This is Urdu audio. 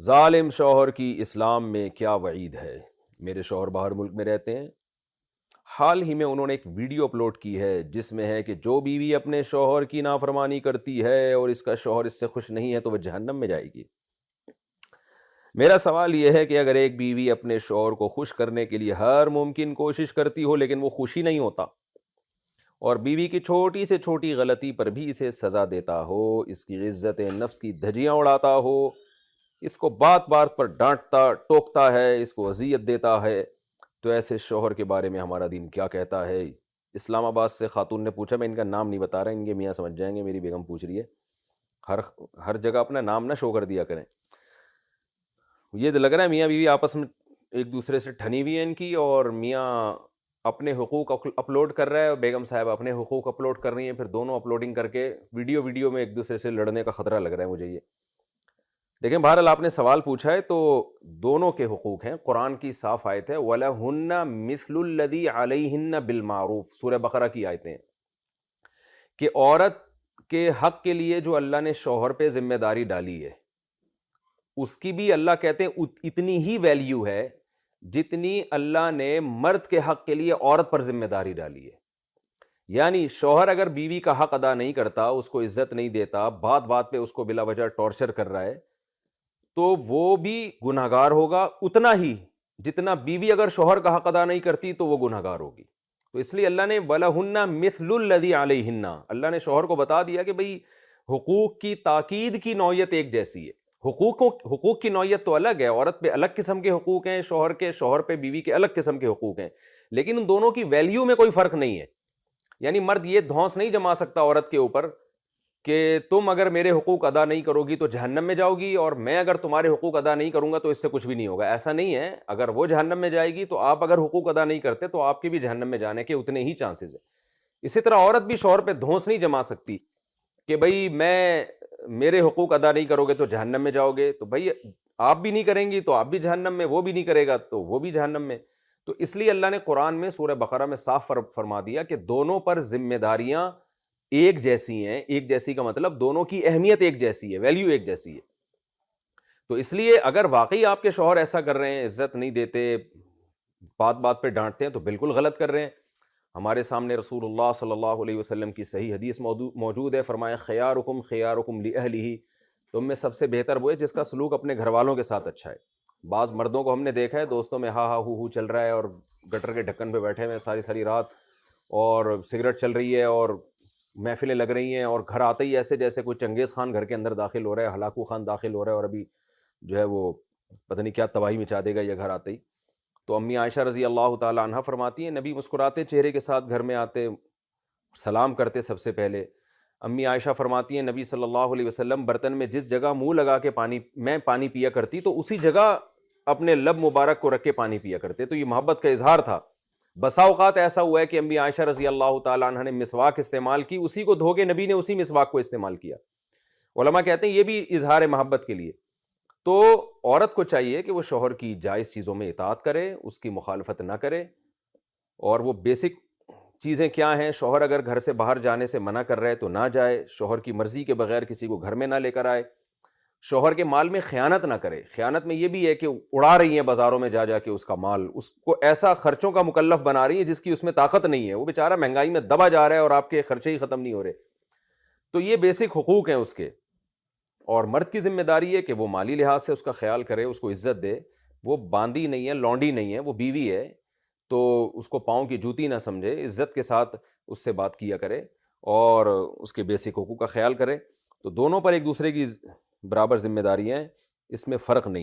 ظالم شوہر کی اسلام میں کیا وعید ہے۔ میرے شوہر باہر ملک میں رہتے ہیں۔ حال ہی میں انہوں نے ایک ویڈیو اپلوڈ کی ہے جس میں ہے کہ جو بیوی اپنے شوہر کی نافرمانی کرتی ہے اور اس کا شوہر اس سے خوش نہیں ہے تو وہ جہنم میں جائے گی۔ میرا سوال یہ ہے کہ اگر ایک بیوی اپنے شوہر کو خوش کرنے کے لیے ہر ممکن کوشش کرتی ہو لیکن وہ خوشی نہیں ہوتا، اور بیوی کی چھوٹی سے چھوٹی غلطی پر بھی اسے سزا دیتا ہو، اس کی عزت نفس کی دھجیاں اڑاتا ہو، اس کو بات بات پر ڈانٹتا ٹوکتا ہے، اس کو اذیت دیتا ہے، تو ایسے شوہر کے بارے میں ہمارا دین کیا کہتا ہے؟ اسلام آباد سے خاتون نے پوچھا، میں ان کا نام نہیں بتا رہا، ان کے میاں سمجھ جائیں گے، میری بیگم پوچھ رہی ہے، ہر جگہ اپنا نام نہ شو کر دیا کریں۔ یہ لگ رہا ہے میاں بیوی آپس میں ایک دوسرے سے ٹھنی ہوئی ہے ان کی، اور میاں اپنے حقوق اپلوڈ کر رہا ہے اور بیگم صاحب اپنے حقوق اپلوڈ کر رہی ہیں، پھر دونوں اپلوڈنگ کر کے ویڈیو میں ایک دوسرے سے لڑنے کا خطرہ لگ رہا ہے مجھے۔ یہ دیکھیں، بہرحال آپ نے سوال پوچھا ہے تو دونوں کے حقوق ہیں۔ قرآن کی صاف آیت ہے وَلَهُنَّ مِثْلُ الَّذِي عَلَيْهِنَّ بِالْمَعْرُوفِ، سورہ بقرہ کی آیتیں، کہ عورت کے حق کے لیے جو اللہ نے شوہر پہ ذمہ داری ڈالی ہے اس کی بھی اللہ کہتے ہیں اتنی ہی ویلیو ہے جتنی اللہ نے مرد کے حق کے لیے عورت پر ذمہ داری ڈالی ہے۔ یعنی شوہر اگر بیوی کا حق ادا نہیں کرتا، اس کو عزت نہیں دیتا، بات بات پہ اس کو بلا وجہ ٹارچر کر رہا ہے، تو وہ بھی گنہگار ہوگا اتنا ہی جتنا بیوی اگر شوہر کا حق ادا نہیں کرتی تو وہ گنہگار ہوگی۔ تو اس لیے اللہ نے وَلَهُنَّ مِثْلُ الَّذِي عَلَيْهِنَّ، اللہ نے شوہر کو بتا دیا کہ بھئی حقوق کی تاکید کی نوعیت ایک جیسی ہے۔ حقوق کی نوعیت تو الگ ہے، عورت پہ الگ قسم کے حقوق ہیں، شوہر پہ بیوی کے الگ قسم کے حقوق ہیں، لیکن ان دونوں کی ویلیو میں کوئی فرق نہیں ہے۔ یعنی مرد یہ دھونس نہیں جما سکتا عورت کے اوپر کہ تم اگر میرے حقوق ادا نہیں کرو گی تو جہنم میں جاؤ گی، اور میں اگر تمہارے حقوق ادا نہیں کروں گا تو اس سے کچھ بھی نہیں ہوگا۔ ایسا نہیں ہے، اگر وہ جہنم میں جائے گی تو آپ اگر حقوق ادا نہیں کرتے تو آپ کے بھی جہنم میں جانے کے اتنے ہی چانسز ہیں۔ اسی طرح عورت بھی شوہر پہ دھونس نہیں جما سکتی کہ بھئی میرے حقوق ادا نہیں کرو گے تو جہنم میں جاؤ گے، تو بھئی آپ بھی نہیں کریں گی تو آپ بھی جہنم میں، وہ بھی نہیں کرے گا تو وہ بھی جہنم میں۔ تو اس لیے اللہ نے قرآن میں سورہ بقرہ میں صاف فرما دیا کہ دونوں پر ذمہ داریاں ایک جیسی ہیں۔ ایک جیسی کا مطلب دونوں کی اہمیت ایک جیسی ہے، ویلیو ایک جیسی ہے۔ تو اس لیے اگر واقعی آپ کے شوہر ایسا کر رہے ہیں، عزت نہیں دیتے، بات بات پہ ڈانٹتے ہیں، تو بالکل غلط کر رہے ہیں۔ ہمارے سامنے رسول اللہ صلی اللہ علیہ وسلم کی صحیح حدیث موجود ہے، فرمایا خیارکم خیارکم لأہلہ، تم میں سب سے بہتر وہ ہے جس کا سلوک اپنے گھر والوں کے ساتھ اچھا ہے۔ بعض مردوں کو ہم نے دیکھا ہے دوستوں میں ہا ہا ہو چل رہا ہے اور گٹر کے ڈھکن پہ بیٹھے ہوئے ساری ساری رات، اور سگریٹ چل رہی ہے اور محفلیں لگ رہی ہیں، اور گھر آتے ہی ایسے جیسے کوئی چنگیز خان گھر کے اندر داخل ہو رہا ہے، ہلاکو خان داخل ہو رہا ہے، اور ابھی جو ہے وہ پتہ نہیں کیا تباہی مچا دے گا یہ گھر آتے ہی۔ تو امی عائشہ رضی اللہ تعالی عنہ فرماتی ہیں نبی مسکراتے چہرے کے ساتھ گھر میں آتے، سلام کرتے سب سے پہلے۔ امی عائشہ فرماتی ہیں نبی صلی اللہ علیہ وسلم برتن میں جس جگہ منہ لگا کے پانی پیا کرتی تو اسی جگہ اپنے لب مبارک کو رکھ کے پانی پیا کرتے، تو یہ محبت کا اظہار تھا۔ بسا اوقات ایسا ہوا ہے کہ امی عائشہ رضی اللہ تعالی عنہ نے مسواک استعمال کی، اسی کو دھو کے نبی نے اسی مسواک کو استعمال کیا۔ علماء کہتے ہیں یہ بھی اظہار محبت کے لیے۔ تو عورت کو چاہیے کہ وہ شوہر کی جائز چیزوں میں اطاعت کرے، اس کی مخالفت نہ کرے، اور وہ بیسک چیزیں کیا ہیں، شوہر اگر گھر سے باہر جانے سے منع کر رہے تو نہ جائے، شوہر کی مرضی کے بغیر کسی کو گھر میں نہ لے کر آئے، شوہر کے مال میں خیانت نہ کرے۔ خیانت میں یہ بھی ہے کہ اڑا رہی ہیں بازاروں میں جا کے اس کا مال، اس کو ایسا خرچوں کا مکلف بنا رہی ہیں جس کی اس میں طاقت نہیں ہے، وہ بیچارہ مہنگائی میں دبا جا رہا ہے اور آپ کے خرچے ہی ختم نہیں ہو رہے۔ تو یہ بیسک حقوق ہیں اس کے، اور مرد کی ذمہ داری ہے کہ وہ مالی لحاظ سے اس کا خیال کرے، اس کو عزت دے۔ وہ باندی نہیں ہے، لونڈی نہیں ہے، وہ بیوی ہے، تو اس کو پاؤں کی جوتی نہ سمجھے، عزت کے ساتھ اس سے بات کیا کرے اور اس کے بیسک حقوق کا خیال کرے۔ تو دونوں پر ایک دوسرے کی برابر ذمہ داریاں ہیں، اس میں فرق نہیں۔